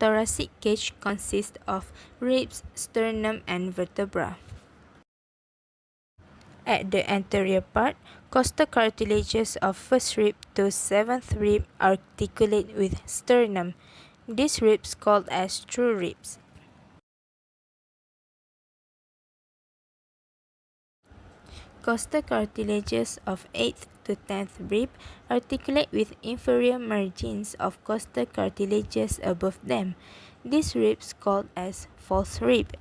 thoracic cage consists of ribs, sternum, and vertebra. At the anterior part, costal cartilages of first rib to seventh rib articulate with sternum. These ribs called as true ribs. Costal cartilages of 8th to 10th rib articulate with inferior margins of costal cartilages above them. These ribs called as false rib.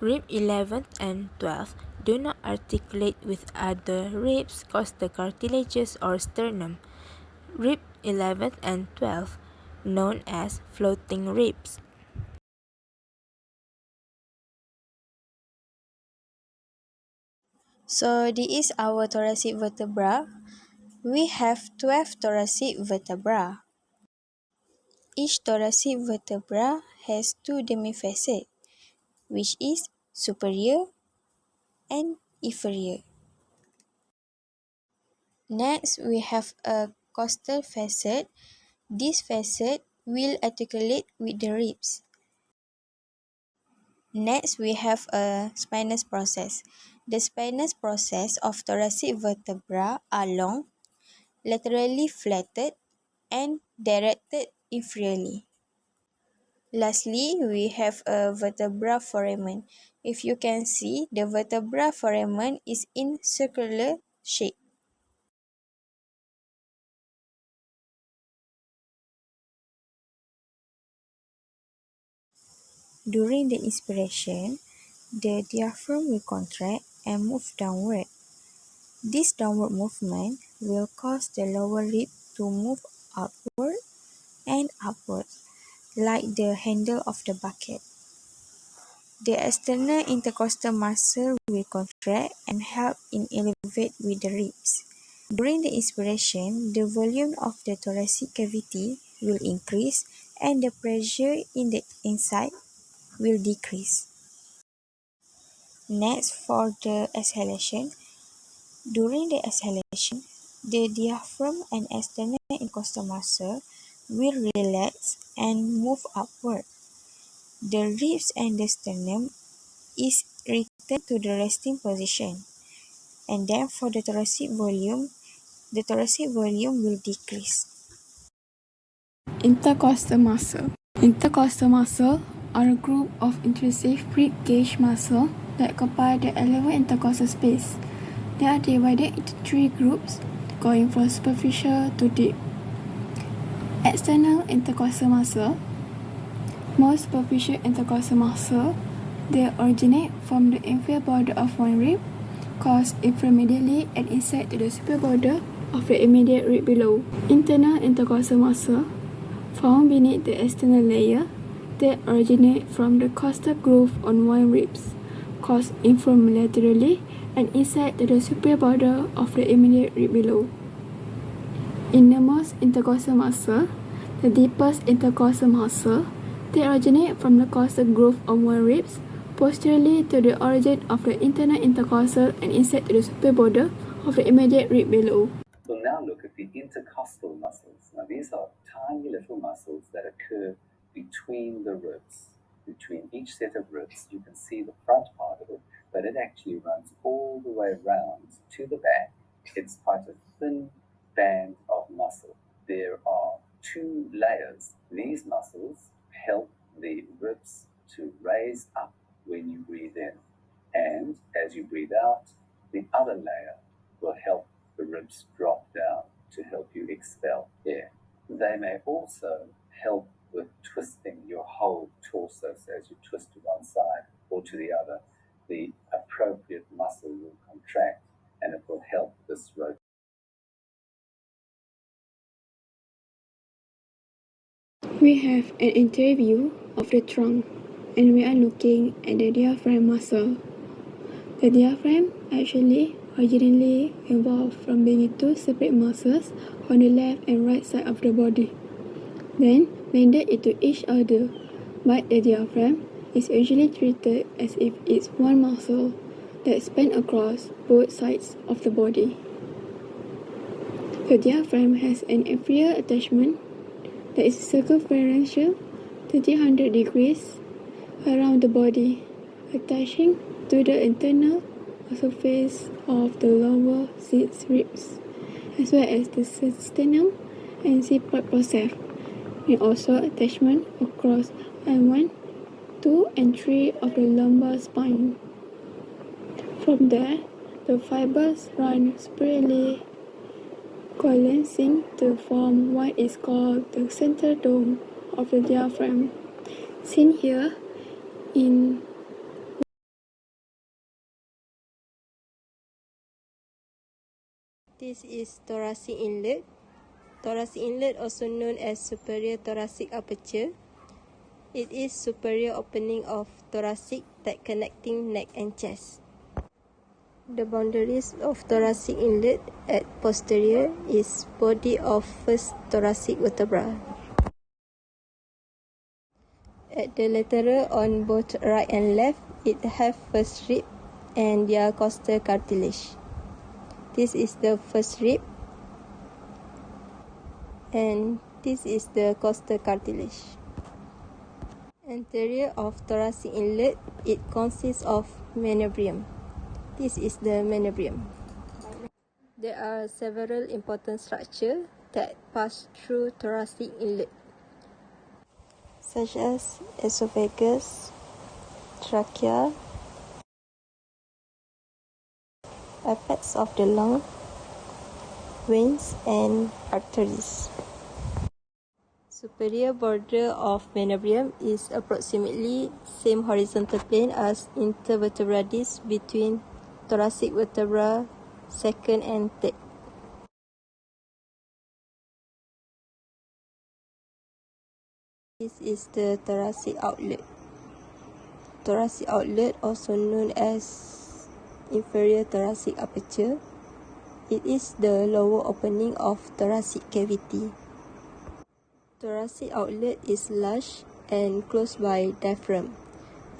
Rib 11th and 12th do not articulate with other ribs, costal cartilages, or sternum. Rib 11th and 12th known as floating ribs. So this is our thoracic vertebra. We have 12 thoracic vertebra. Each thoracic vertebra has two demifacets, which is superior and inferior. Next, we have a costal facet. This facet will articulate with the ribs. Next, we have a spinous process. The spinous process of thoracic vertebra are long, laterally flattened, and directed inferiorly. Lastly, we have a vertebra foramen. If you can see, the vertebra foramen is in circular shape. During the inspiration, the diaphragm will contract and move downward. This downward movement will cause the lower rib to move outward and upward, like the handle of the bucket. The external intercostal muscle will contract and help in elevate with the ribs. During the inspiration, the volume of the thoracic cavity will increase and the pressure in the inside will decrease. Next, for the exhalation, during the exhalation, the diaphragm and external intercostal muscle will relax and move upward. The ribs and the sternum is returned to the resting position. And then for the thoracic volume will decrease. Intercostal muscle. Intercostal muscle are a group of intrusive rib cage muscle that occupy the 11 intercostal space. They are divided into three groups, going from superficial to deep. External intercostal muscle. Most superficial intercostal muscle, they originate from the inferior border of one rib, cross inframedially and inside to the superior border of the immediate rib below. Internal intercostal muscle, found beneath the external layer, they originate from the costal groove on one ribs, cross infralaterally and inside to the superior border of the immediate rib below. Innermost intercostal muscle, the deepest intercostal muscle, they originate from the costal groove on one ribs, posteriorly to the origin of the internal intercostal and inside to the superior border of the immediate rib below. We'll now look at the intercostal muscles. Now these are tiny little muscles that occur between the ribs. Between each set of ribs, you can see the front part of it, but it actually runs all the way around to the back. It's quite a thin band of muscle. There are two layers. These muscles help the ribs to raise up when you breathe in, and as you breathe out, the other layer will help the ribs drop down to help you expel air. They may also help with twisting your whole torso. So as you twist to one side or to the other, the appropriate muscle will contract and it will help this rotation. We have an interior view of the trunk, and we are looking at the diaphragm muscle. The diaphragm actually originally evolved from being two separate muscles on the left and right side of the body, then blended into each other, but the diaphragm is usually treated as if it's one muscle that spans across both sides of the body. The diaphragm has an inferior attachment that is circumferential 300 degrees around the body, attaching to the internal surface of the lower 6 ribs, as well as the sternum and seaport process, and also attachment across L1, 2, and 3 of the lumbar spine. From there, the fibers run spirally, coalescing to form what is called the center dome of the diaphragm, seen here in This is thoracic inlet. Thoracic inlet, also known as superior thoracic aperture. It is superior opening of thoracic that connecting neck and chest. The boundaries of thoracic inlet at posterior is body of first thoracic vertebra. At the lateral on both right and left, it have first rib and their costal cartilage. This is the first rib, and this is the costal cartilage. Anterior of thoracic inlet, it consists of manubrium. This is the manubrium. There are several important structures that pass through thoracic inlet, such as esophagus, trachea, apex of the lung, veins, and arteries. Superior border of manubrium is approximately same horizontal plane as intervertebral disc between thoracic vertebra second and third. This is the thoracic outlet. Thoracic outlet, also known as inferior thoracic aperture, it is the lower opening of thoracic cavity. Thoracic outlet is large and closed by diaphragm.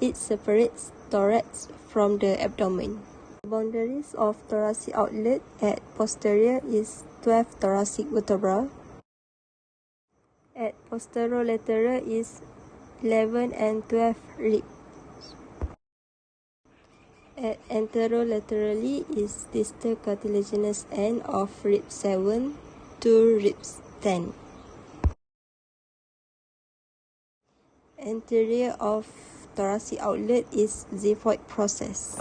It separates thorax from the abdomen. The boundaries of thoracic outlet at posterior is 12 thoracic vertebra. At posterolateral is 11 and 12 ribs. At anterolaterally is distal cartilaginous end of rib 7 to rib 10. Anterior of thoracic outlet is xiphoid process.